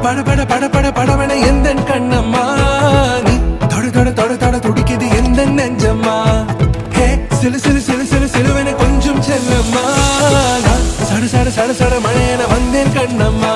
பட பட பட பட படவன எந்த கண்ணம்மா நீ தொட தொட தொட தொட துடிக்குது எந்த நெஞ்சம்மா ஹே சிலு சிலு சிலு சிலு சிலுவன கொஞ்சம் செல்லம்மா சட சட சட சட மழையன வந்தேன் கண்ணம்மா